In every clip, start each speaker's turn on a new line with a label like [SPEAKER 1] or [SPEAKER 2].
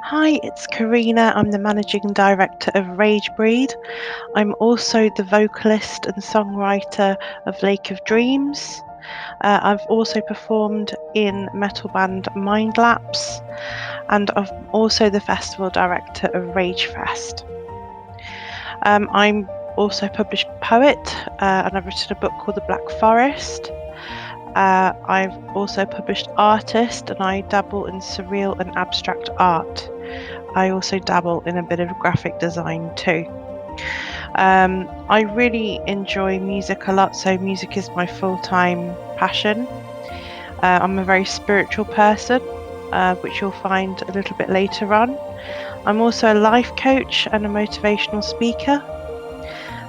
[SPEAKER 1] Hi, it's Karina. I'm the managing director of Rage Breed. I'm also the vocalist and songwriter of Lake of Dreams. I've also performed in metal band Mind Lapse, and I'm also the festival director of Rage Fest. I'm also a published poet, and I've written a book called The Black Forest. I've also published artist, and I dabble in surreal and abstract art. I also dabble in a bit of graphic design too. I really enjoy music a lot, so music is my full-time passion. I'm a very spiritual person, which you'll find a little bit later on. I'm also a life coach and a motivational speaker.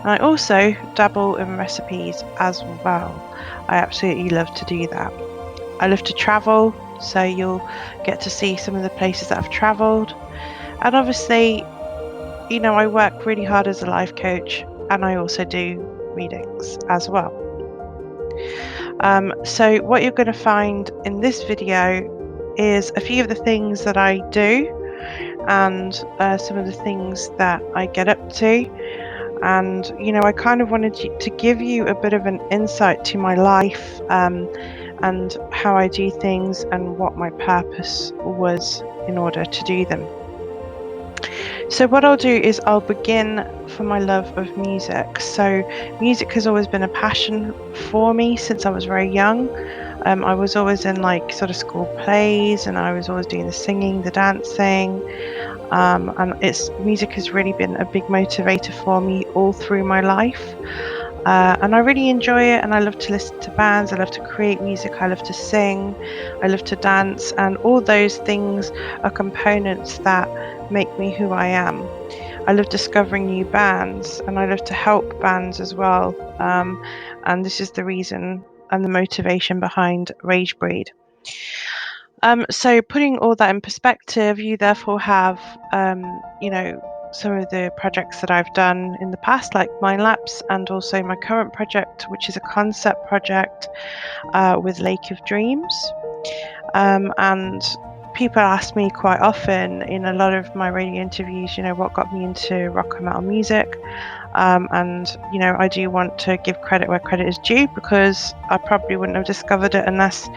[SPEAKER 1] And I also dabble in recipes as well. I absolutely love to do that. I love to travel, so you'll get to see some of the places that I've travelled. And obviously, I work really hard as a life coach, and I also do readings as well. So what you're going to find in this video is a few of the things that I do and some of the things that I get up to. And, I kind of wanted to give you a bit of an insight to my life and how I do things and what my purpose was in order to do them. So what I'll do is I'll begin from my love of music. So music has always been a passion for me since I was very young. I was always in like sort of school plays, and I was always doing the singing, the dancing, and music has really been a big motivator for me all through my life. And I really enjoy it, and I love to listen to bands, I love to create music, I love to sing, I love to dance, and all those things are components that make me who I am. I love discovering new bands, and I love to help bands as well. And this is the reason and the motivation behind Rage Breed. So putting all that in perspective, you therefore have, some of the projects that I've done in the past, like Mind Lapse, and also my current project, which is a concept project with Lake of Dreams. And people ask me quite often in a lot of my radio interviews, what got me into rock and metal music. And I do want to give credit where credit is due, because I probably wouldn't have discovered it unless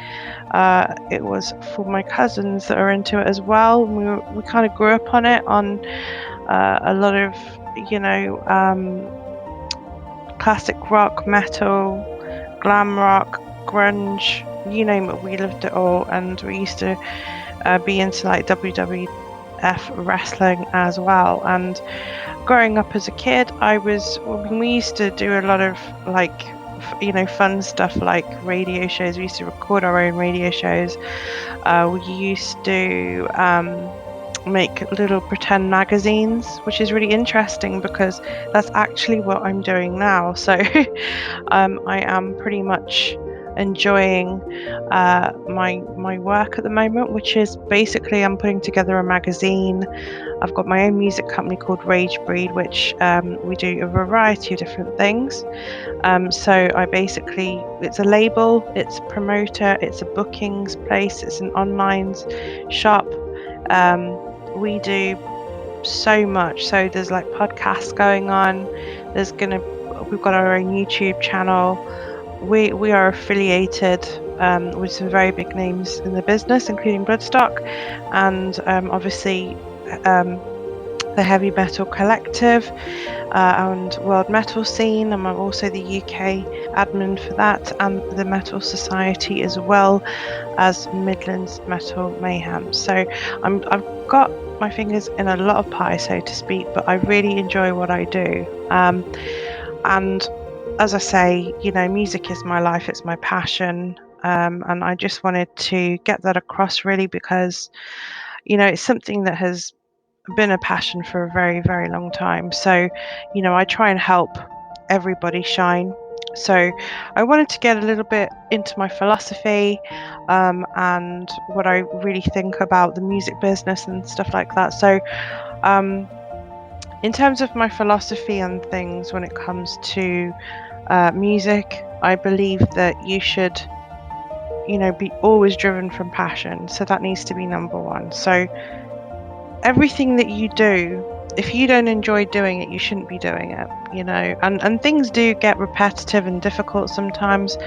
[SPEAKER 1] it was for my cousins that are into it as well. We kind of grew up on it, on a lot of classic rock, metal, glam rock, grunge, you name it, we loved it all. And we used to be into like WWF wrestling as well. And growing up as a kid, we used to do a lot of like fun stuff like radio shows. We used to record our own radio shows. We used to make little pretend magazines, which is really interesting because that's actually what I'm doing now. So I am pretty much enjoying my work at the moment, which is basically I'm putting together a magazine. I've got my own music company called Rage Breed, which we do a variety of different things. So it's a label, it's a promoter, it's a bookings place, it's an online shop. We do so much. So there's like podcasts going on. We've got our own YouTube channel. We are affiliated with some very big names in the business, including Bloodstock, and obviously the Heavy Metal Collective and World Metal Scene. And I'm also the UK admin for that, and the Metal Society, as well as Midlands Metal Mayhem. So I've got my fingers in a lot of pie, so to speak, but I really enjoy what I do. And as I say, music is my life, it's my passion. And I just wanted to get that across, really, because, it's something that has been a passion for a very, very long time. So, I try and help everybody shine. So I wanted to get a little bit into my philosophy and what I really think about the music business and stuff like that. So in terms of my philosophy and things when it comes to music, I believe that you should, be always driven from passion. So that needs to be number one. So everything that you do, if you don't enjoy doing it, you shouldn't be doing it, and things do get repetitive and difficult sometimes,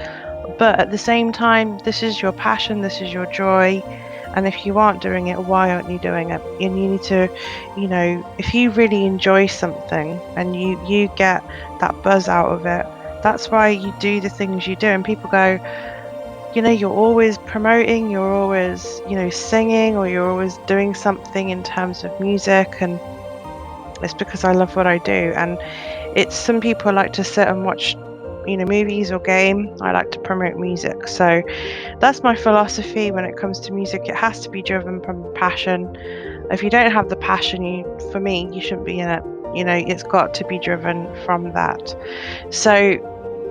[SPEAKER 1] but at the same time, this is your passion, this is your joy. And if you aren't doing it, why aren't you doing it? And you need to, if you really enjoy something and you get that buzz out of it, that's why you do the things you do. And people go, you're always promoting, you're always, singing, or you're always doing something in terms of music. And it's because I love what I do. And it's, some people like to sit and watch, movies or game. I like to promote music. So that's my philosophy when it comes to music. It has to be driven from passion. If you don't have the passion, for me, you shouldn't be in it. It's got to be driven from that. So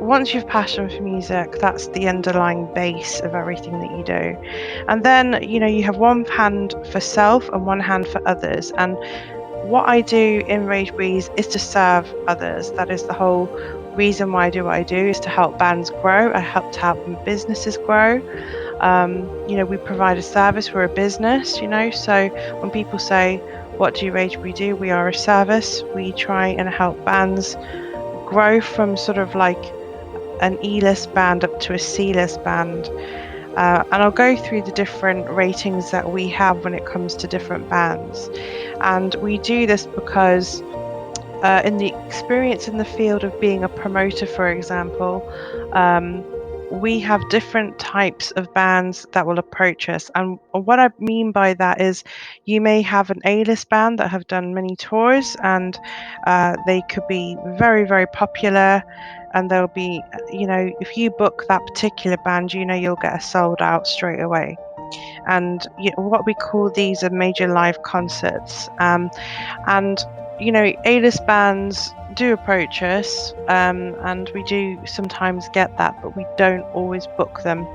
[SPEAKER 1] once you've passion for music, that's the underlying base of everything that you do. And then, you have one hand for self and one hand for others. And what I do in Rage Breeze is to serve others. That is the whole reason why I do what I do, is to help bands grow. I help to help businesses grow. We provide a service, we're a business, so when people say, what do Rage Breeze do? We are a service. We try and help bands grow from sort of like an E-list band up to a C-list band. And I'll go through the different ratings that we have when it comes to different bands. And we do this because in the experience in the field of being a promoter, for example, we have different types of bands that will approach us. And what I mean by that is, you may have an A-list band that have done many tours, and they could be very, very popular. And there'll be, if you book that particular band, you'll get a sold out straight away. And what we call these are major live concerts. And A-list bands do approach us, and we do sometimes get that, but we don't always book them.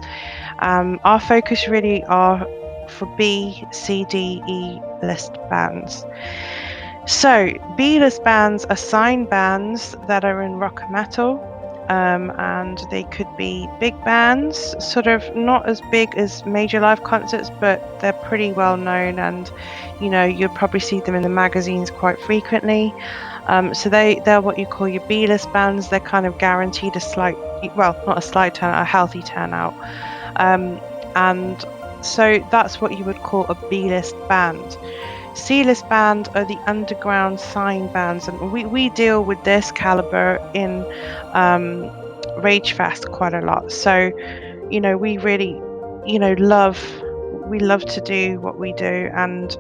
[SPEAKER 1] Our focus really are for B, C, D, E list bands. So B-list bands are signed bands that are in rock and metal. And they could be big bands, sort of not as big as major live concerts, but they're pretty well known, and you'll probably see them in the magazines quite frequently. So they're what you call your B-list bands. They're kind of guaranteed not a slight turnout, a healthy turnout. And so that's what you would call a B-list band. C-list band are the underground signed bands, and we deal with this caliber in Ragefest quite a lot. So we really love to do what we do. And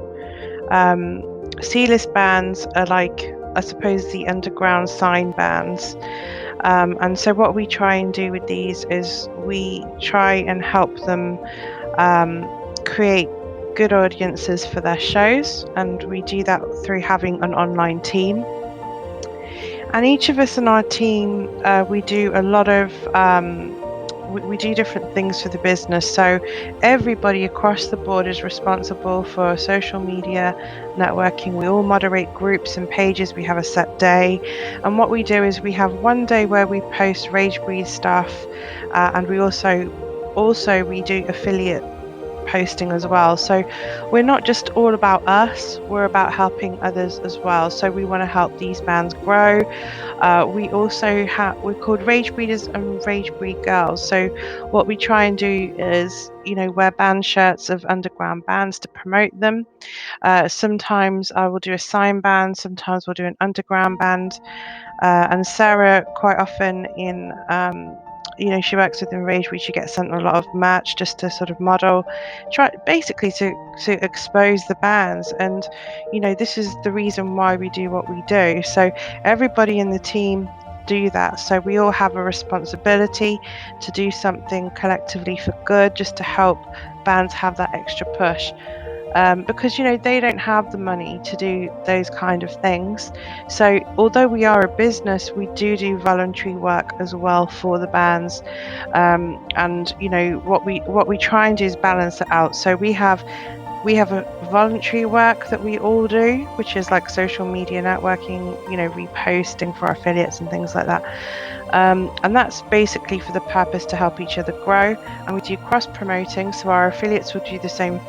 [SPEAKER 1] C-list bands are like, I suppose, the underground signed bands. And so what we try and do with these is we try and help them create good audiences for their shows, and we do that through having an online team. And each of us in our team, we do a lot of we do different things for the business. So everybody across the board is responsible for social media, networking. We all moderate groups and pages. We have a set day, and what we do is we have one day where we post Rage Breeze stuff, and we also we do affiliate posting as well. So we're not just all about us, we're about helping others as well. So we want to help these bands grow. We also we're called Rage Breeders and Rage Breed Girls. So what we try and do is, wear band shirts of underground bands to promote them. Sometimes I will do a sign band, sometimes we'll do an underground band. And Sarah, quite often she works with Enrage, which she gets sent a lot of merch just to sort of model, try basically to expose the bands. And this is the reason why we do what we do. So everybody in the team do that. So we all have a responsibility to do something collectively for good, just to help bands have that extra push. Because they don't have the money to do those kind of things. So although we are a business, we do voluntary work as well for the bands. And what we try and do is balance it out. So we have a voluntary work that we all do, which is like social media networking, reposting for affiliates and things like that. And that's basically for the purpose to help each other grow. And we do cross promoting, so our affiliates will do the same